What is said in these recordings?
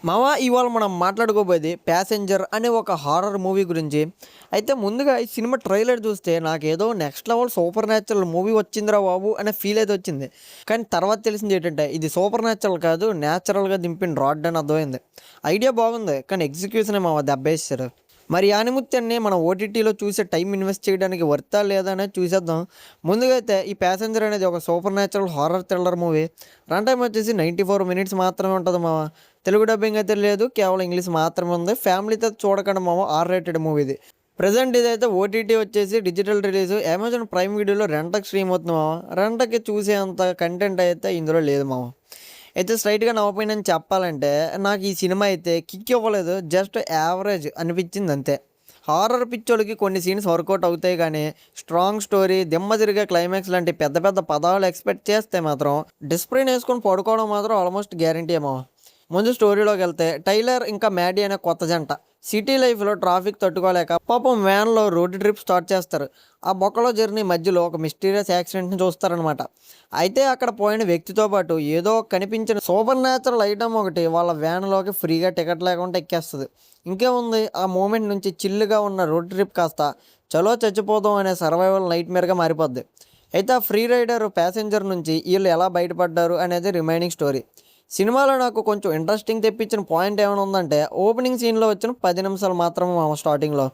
మావా ఇవాళ మనం మాట్లాడుకోబోయేది 'ప్యాసింజర్' అనే ఒక హారర్ మూవీ గురించి. అయితే ముందుగా ఈ సినిమా ట్రైలర్ చూస్తే నాకేదో next level super natural movie వచ్చిందిరా బాబు అనే ఫీల్ అయితే వచ్చింది. కానీ తర్వాత తెలిసింది ఏంటంటే ఇది సూపర్ న్యాచురల్ కాదు, న్యాచురల్‌గా దింపిన రాడ్ అని అర్థమైంది. ఐడియా బాగుంది కానీ ఎగ్జిక్యూషనే మావ దెబ్బేసారు. మరి 'ఆనిముత్యాన్ని' మనం ఓటీటీలో చూసే టైం ఇన్వెస్ట్ చేయడానికి వర్తా లేదా అనేది చూసేద్దాం. ముందుగా అయితే ఈ 'ప్యాసింజర్' అనేది ఒక super natural horror thriller movie. Run time వచ్చేసి 94 మినిట్స్ మాత్రమే ఉంటది మామ. తెలుగు డబ్బింగ్ అయితే లేదు, కేవలం ఇంగ్లీష్ మాత్రమే ఉంది. ఫ్యామిలీతో చూడకండి మామ, ఆర్ రేటెడ్ మూవీ ఇది. ప్రజెంట్ ఇదైతే ఓటీటీ వచ్చేసి డిజిటల్ రిలీజ్ అమెజాన్ ప్రైమ్ వీడియోలో రెంట్‌కి స్ట్రీమ్ అవుతుంది మామ. రెంట్‌కి చూసేంత కంటెంట్ అయితే ఇందులో లేదు మామ. అయితే స్ట్రైట్‌గా నా ఒపీనియన్ చెప్పాలంటే నాకు ఈ సినిమా అయితే కిక్ ఇవ్వలేదు. జస్ట్ యావరేజ్ అనిపించింది అంతే. హారర్ పిచ్చోళ్ళకి కొన్ని సీన్స్ వర్కౌట్ అవుతాయి కానీ స్ట్రాంగ్ స్టోరీ, దిమ్మ తిరిగే క్లైమాక్స్ లాంటి పెద్ద పెద్ద పదాలు ఎక్స్పెక్ట్ చేస్తే మాత్రం డిస్ప్రిన్ వేసుకొని పడుకోవడం మాత్రం ఆల్మోస్ట్ గ్యారంటీ ఏమో. ముందు స్టోరీలోకి వెళ్తే టైలర్ ఇంకా మ్యాడీ అనే కొత్త జంట సిటీ లైఫ్లో ట్రాఫిక్ తట్టుకోలేక పాపం వ్యాన్లో రోడ్ ట్రిప్ స్టార్ట్ చేస్తారు. ఆ బొక్కలో జర్నీ మధ్యలో ఒక మిస్టీరియస్ యాక్సిడెంట్ని చూస్తారనమాట. అయితే అక్కడ పోయిన వ్యక్తితో పాటు ఏదో కనిపించిన సూపర్ న్యాచురల్ ఐటమ్ ఒకటి వాళ్ళ వ్యాన్లోకి ఫ్రీగా టికెట్ లేకుండా ఎక్కేస్తుంది. ఇంకేముంది, ఆ మూమెంట్ నుంచి చిల్లుగా ఉన్న రోడ్ ట్రిప్ కాస్త చలో చచ్చిపోదాం అనే సర్వైవల్ నైట్ మేర్గా మారిపోద్ది. అయితే ఆ ఫ్రీ రైడర్ ప్యాసింజర్ నుంచి వీళ్ళు ఎలా బయటపడ్డారు అనేది రిమైనింగ్ స్టోరీ. సినిమాలో నాకు కొంచెం ఇంట్రెస్టింగ్ తెప్పించిన పాయింట్ ఏమైనా ఉందంటే ఓపెనింగ్ సీన్లో వచ్చిన 10 నిమిషాలు మాత్రమే మా స్టార్టింగ్లో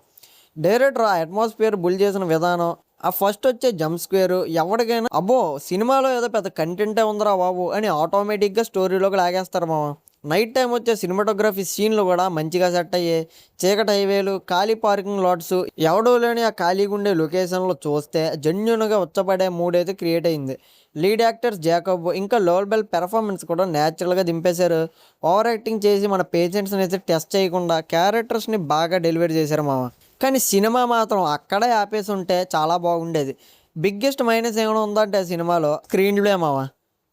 డైరెక్టర్ ఆ అట్మాస్ఫియర్ బుల్ చేసిన విధానం, ఆ ఫస్ట్ వచ్చే జంప్ స్క్వేర్ ఎవరికైనా అబ్బో సినిమాలో ఏదో పెద్ద కంటెంటే ఉందిరా బాబు అని ఆటోమేటిక్గా స్టోరీలోకి లాగేస్తారు మామ. నైట్ టైం వచ్చే సినిమాటోగ్రఫీ సీన్లు కూడా మంచిగా సెట్ అయ్యాయి. చీకటి హైవేలు, ఖాళీ పార్కింగ్ లాట్స్, ఎవడో లేని ఆ ఖాళీగా ఉండే లొకేషన్లో చూస్తే జెన్యున్గా ఉచ్చపడే మూడ్ అయితే క్రియేట్ అయింది. లీడ్ యాక్టర్స్ జాకబ్ ఇంకా లోల్ బెల్ పెర్ఫార్మెన్స్ కూడా న్యాచురల్గా దింపేశారు. ఓవర్ యాక్టింగ్ చేసి మన పేషెంట్స్ని అయితే టెస్ట్ చేయకుండా క్యారెక్టర్స్ని బాగా డెలివరీ చేశారు మామ. కానీ సినిమా మాత్రం అక్కడే ఆపేసి ఉంటే చాలా బాగుండేది. బిగ్గెస్ట్ మైనస్ ఏమైనా ఉందంటే సినిమాలో స్క్రీన్ ప్లే మామ.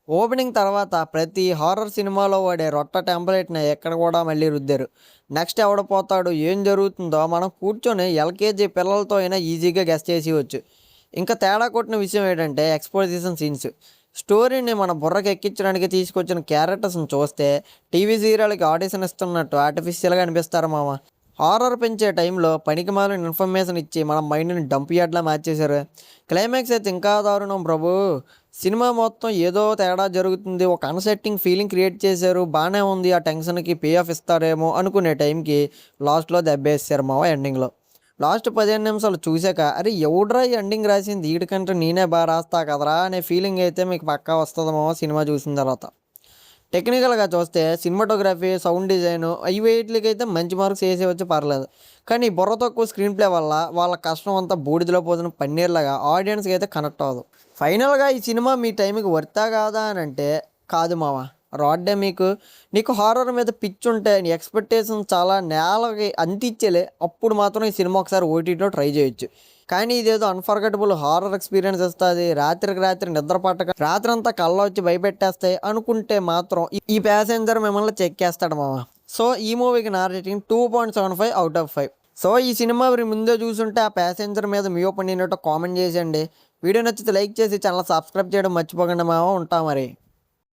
ఓపెనింగ్ తర్వాత ప్రతి హారర్ సినిమాలో వాడే రొట్ట టెంప్లెట్ని ఎక్కడ కూడా మళ్ళీ రుద్దారు. నెక్స్ట్ ఎవడ పోతాడు, ఏం జరుగుతుందో మనం కూర్చొని ఎల్కేజీ పిల్లలతో అయినా ఈజీగా గెస్ చేసేయచ్చు. ఇంకా తేడా కొట్టిన విషయం ఏంటంటే ఎక్స్పోజిషన్ సీన్స్. స్టోరీని మన బుర్రకి ఎక్కించడానికి తీసుకొచ్చిన క్యారెక్టర్స్ని చూస్తే టీవీ సీరియల్కి ఆడిషన్ ఇస్తున్నట్టు ఆర్టిఫిషియల్గా అనిపిస్తారు మామ. హారర్ పెంచే టైంలో పనికిమాలిన ఇన్ఫర్మేషన్ ఇచ్చి మన మైండ్ని డంప్ యార్డ్లా మార్చేశారు. క్లైమాక్స్ అయితే ఇంకా దారుణం ప్రభు. సినిమా మొత్తం ఏదో తేడా జరుగుతుంది, ఒక అన్సెట్టింగ్ ఫీలింగ్ క్రియేట్ చేశారు. బాగానే ఉంది, ఆ టెన్షన్కి పే ఆఫ్ ఇస్తారేమో అనుకునే టైంకి లాస్ట్లో దెబ్బేసారు మావ ఎండింగ్లో. లాస్ట్ 15 నిమిషాలు చూశాక అరే ఎవడ్రా ఈ ఎండింగ్ రాసింది, వీడికంటే నేనే బాగా రాస్తా కదరా అనే ఫీలింగ్ అయితే మీకు పక్కా వస్తుందేమో సినిమా చూసిన తర్వాత. టెక్నికల్గా చూస్తే సినిమాటోగ్రఫీ, సౌండ్ డిజైన్ వీటికైతే మంచి మార్క్స్ వేసేవచ్చు, పర్లేదు. కానీ బుర్ర తక్కువ స్క్రీన్ ప్లే వల్ల వాళ్ళ కష్టం అంతా బూడిదలో పోతున్న పన్నీర్లాగా ఆడియన్స్కి అయితే కనెక్ట్ అవ్వదు. ఫైనల్గా ఈ సినిమా మీ టైంకి వర్తా కాదా అని అంటే కాదు మామ. రాడ్డే నీకు హారర్ మీద పిచ్ ఉంటే నీ ఎక్స్పెక్టేషన్ చాలా నేలకి అంతిచ్చేలే, అప్పుడు మాత్రం ఈ సినిమా ఒకసారి ఓటీటీలో ట్రై చేయొచ్చు. కానీ ఇదేదో అన్ఫర్గెటబుల్ హారర్ ఎక్స్పీరియన్స్ ఇస్తుంది, రాత్రికి రాత్రి నిద్ర పట్టక రాత్రి అంతా కళ్ళ వచ్చి భయపెట్టేస్తాయి అనుకుంటే మాత్రం ఈ ప్యాసింజర్ మిమ్మల్ని చెక్ చేస్తాడు మామ. సో ఈ మూవీకి నా రేటింగ్ 2.75 అవుట్ ఆఫ్ 5. సో ఈ సినిమా మీరు ముందే చూసుంటే ఆ ప్యాసింజర్ మీద మీ ఒపీనియన్ ఏంటో కామెంట్ చేసేయండి. వీడియో నచ్చితే లైక్ చేసి ఛానల్ సబ్స్క్రైబ్ చేయడం మర్చిపోకండి మామ. ఉంటా మరి.